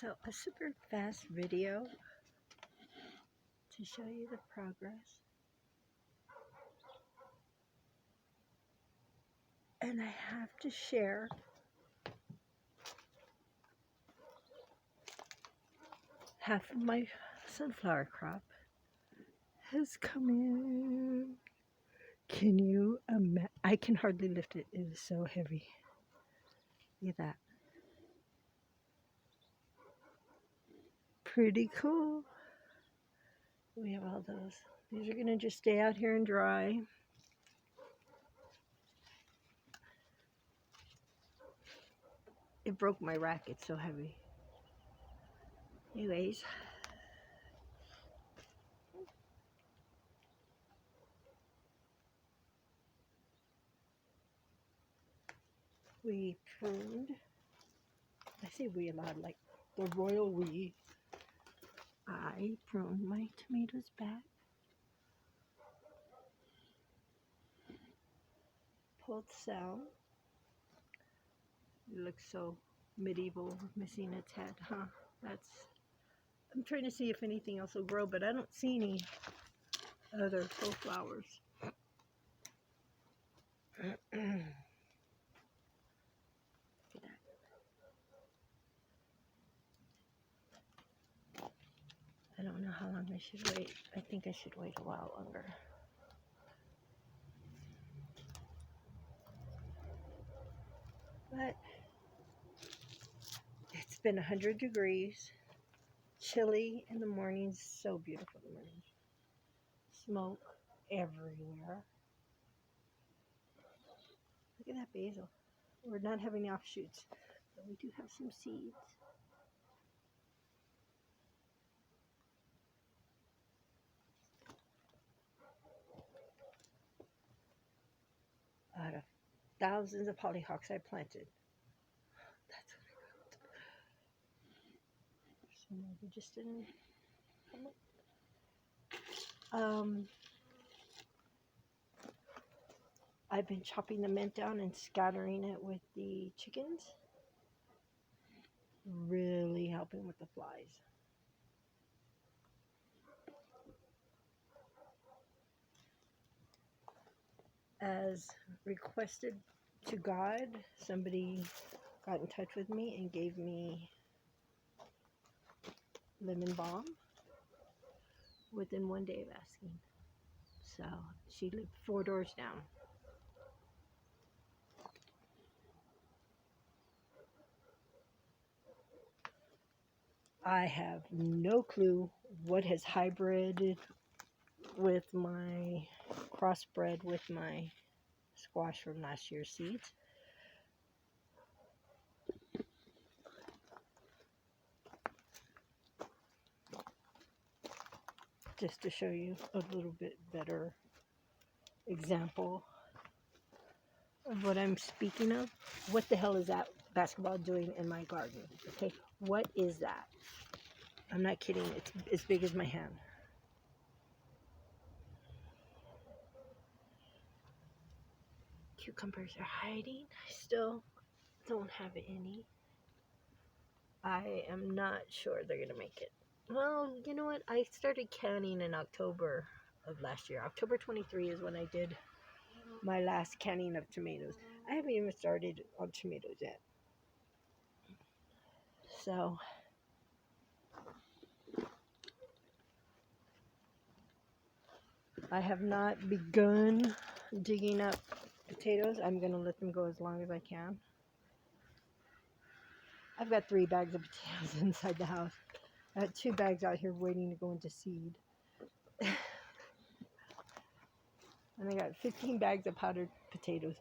So a super fast video to show you the progress. And I have to share half of my sunflower crop has come in. Can you imagine? I can hardly lift it. It is so heavy. Look at that. Pretty cool. We have all those. These are going to just stay out here and dry. It broke my rack. It's so heavy. Anyways. We pruned. I say we a lot, like the royal we. I pruned my tomatoes back. Pulled cell. It looks so medieval, missing its head, huh? I'm trying to see if anything else will grow, but I don't see any other full flowers. Look at that. I don't know how long I should wait. I think I should wait a while longer. But it's been 100 degrees, chilly in the mornings, so beautiful in the mornings. Smoke everywhere. Look at that basil. We're not having offshoots, but we do have some seeds. Out of thousands of hollyhocks I planted. That's what I wrote. So maybe just didn't come up. I've been chopping the mint down and scattering it with the chickens. Really helping with the flies. As requested to God, somebody got in touch with me and gave me lemon balm within 1 day of asking. So she lived 4 doors down. I have no clue what has hybrided with my crossbred with my squash from last year's seeds. Just to show you a little bit better example of what I'm speaking of. What the hell is that basketball doing in my garden? Okay, what is that? I'm not kidding. It's as big as my hand. Cucumbers are hiding. I still don't have any. I am not sure they're gonna make it. Well, you know what? I started canning in October of last year. October 23 is when I did my last canning of tomatoes. I haven't even started on tomatoes yet. So I have not begun digging up potatoes. I'm going to let them go as long as I can. I've got 3 bags of potatoes inside the house. I had 2 bags out here waiting to go into seed. And I got 15 bags of powdered potatoes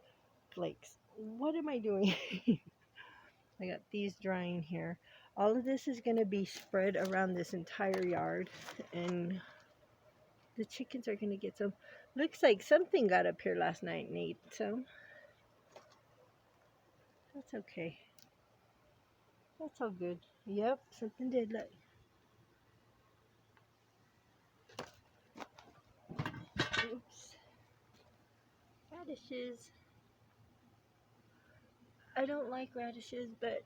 flakes. What am I doing? I got these drying here. All of this is going to be spread around this entire yard, and the chickens are going to get some. Looks like something got up here last night and ate some. That's okay. That's all good. Yep, something did. Look. Oops. Radishes. I don't like radishes, but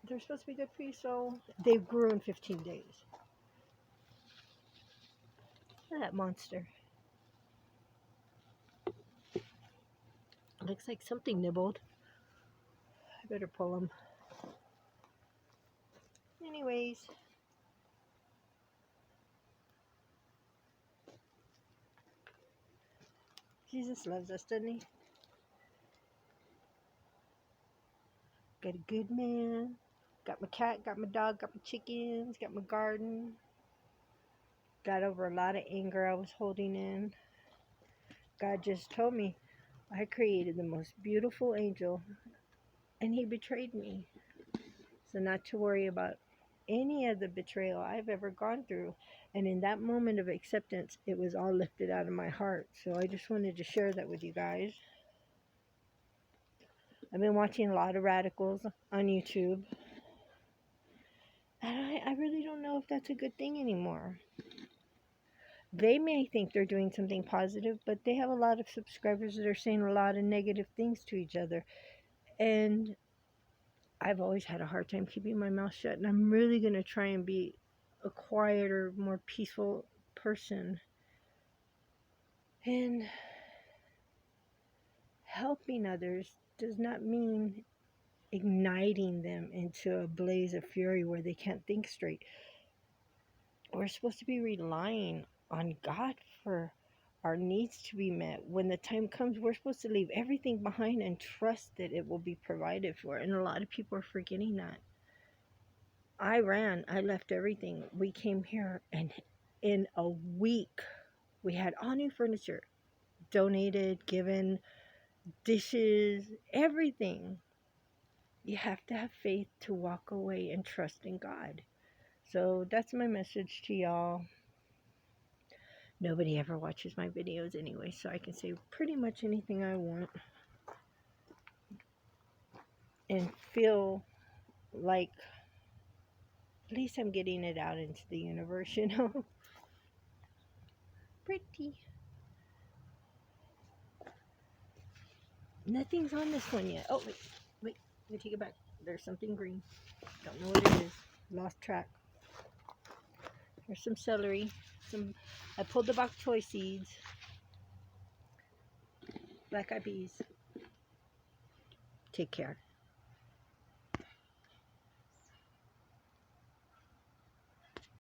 they're supposed to be good for you, so they grew in 15 days. Look at that monster. Looks like something nibbled. I better pull him. Anyways. Jesus loves us, doesn't he? Got a good man. Got my cat, got my dog, got my chickens, got my garden. Got over a lot of anger I was holding in. God just told me I created the most beautiful angel and he betrayed me. So not to worry about any of the betrayal I've ever gone through. And in that moment of acceptance, it was all lifted out of my heart. So I just wanted to share that with you guys. I've been watching a lot of radicals on YouTube. And I really don't know if that's a good thing anymore. They may think they're doing something positive, but they have a lot of subscribers that are saying a lot of negative things to each other. And I've always had a hard time keeping my mouth shut. And I'm really going to try and be a quieter, more peaceful person. And helping others does not mean igniting them into a blaze of fury where they can't think straight. We're supposed to be relying on God for our needs to be met. When the time comes, we're supposed to leave everything behind and trust that it will be provided for. And a lot of people are forgetting that. I left everything. We came here, and in a week, we had all new furniture, donated, given, dishes, everything. You have to have faith to walk away and trust in God. So that's my message to y'all. Nobody ever watches my videos anyway, so I can say pretty much anything I want and feel like at least I'm getting it out into the universe, you know. Pretty. Nothing's on this one yet. Oh, wait, let me take it back. There's something green. Don't know what it is. Lost track. There's some celery. I pulled the bok choy seeds. Black eyed peas. Take care.